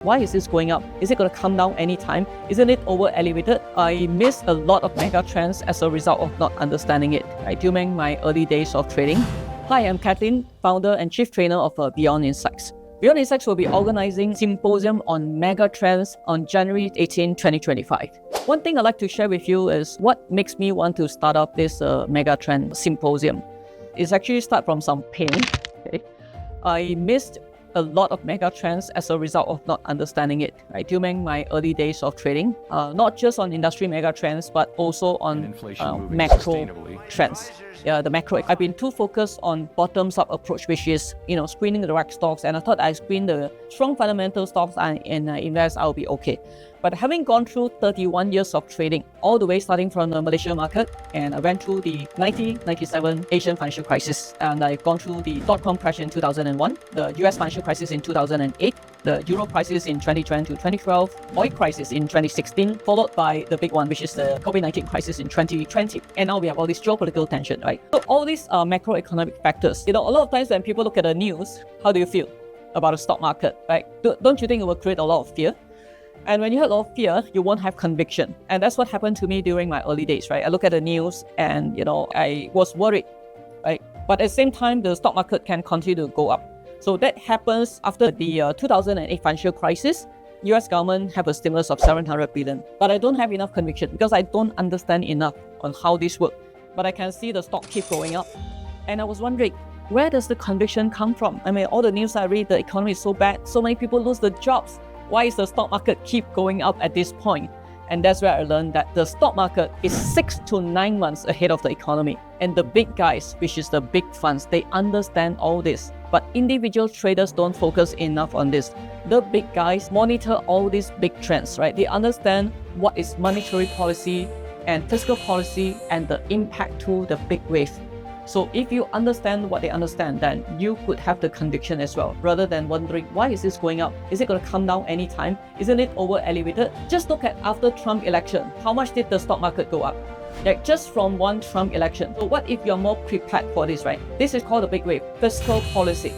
Why is this going up? Is it going to come down anytime? Isn't it over elevated? I missed a lot of mega trends as a result of not understanding it during my early days of trading. Hi, I'm Kathlyn, founder and chief trainer of Beyond Insights. Beyond Insights will be organizing symposium on mega trends on January 18, 2025. One thing I'd like to share with you is what makes me want to start up this mega trend symposium. It's actually start from some pain. I missed a lot of mega trends as a result of not understanding it during my early days of trading, not just on industry mega trends, but also on macro trends. The macro, I've been too focused on bottoms-up approach, which is screening the right stocks, and I thought I screen the strong fundamental stocks and invest, I'll be okay. But having gone through 31 years of trading, all the way starting from the Malaysian market, and I went through the 1997 Asian financial crisis, and I've gone through the dot-com crash in 2001, the US financial crisis in 2008, the Euro crisis in 2010 to 2012, oil crisis in 2016, followed by the big one, which is the COVID-19 crisis in 2020. And now we have all this geopolitical tension, right? So all these are macroeconomic factors. A lot of times when people look at the news, how do you feel about the stock market, right? Don't you think it will create a lot of fear? And when you have a lot of fear, you won't have conviction. And that's what happened to me during my early days, right? I look at the news and, I was worried, right? But at the same time, the stock market can continue to go up. So that happens after the 2008 financial crisis. US government have a stimulus of 700 billion. But I don't have enough conviction because I don't understand enough on how this works. But I can see the stock keep going up. And I was wondering, where does the conviction come from? I mean, all the news I read, the economy is so bad. So many people lose their jobs. Why is the stock market keep going up at this point? And that's where I learned that the stock market is 6 to 9 months ahead of the economy. And the big guys, which is the big funds, they understand all this. But individual traders don't focus enough on this. The big guys monitor all these big trends, right? They understand what is monetary policy and fiscal policy and the impact to the big wave. So if you understand what they understand, then you could have the conviction as well, rather than wondering, why is this going up? Is it going to come down anytime? Isn't it over elevated? Just look at after Trump election, how much did the stock market go up? Like just from one Trump election. So what if you're more prepared for this, right? This is called a big wave, fiscal policy,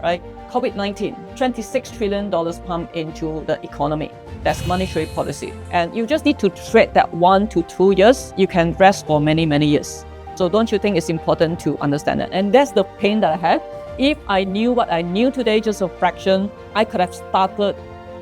right? COVID-19, $26 trillion pumped into the economy. That's monetary policy. And you just need to trade that 1 to 2 years. You can rest for many, many years. So don't you think it's important to understand that? And that's the pain that I have. If I knew what I knew today, just a fraction, I could have started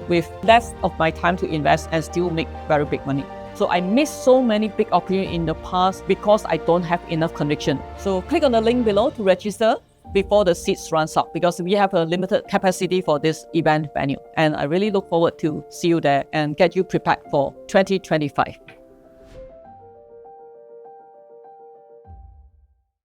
with less of my time to invest and still make very big money. So I missed so many big opportunities in the past because I don't have enough conviction. So click on the link below to register before the seats runs out, because we have a limited capacity for this event venue. And I really look forward to see you there and get you prepared for 2025.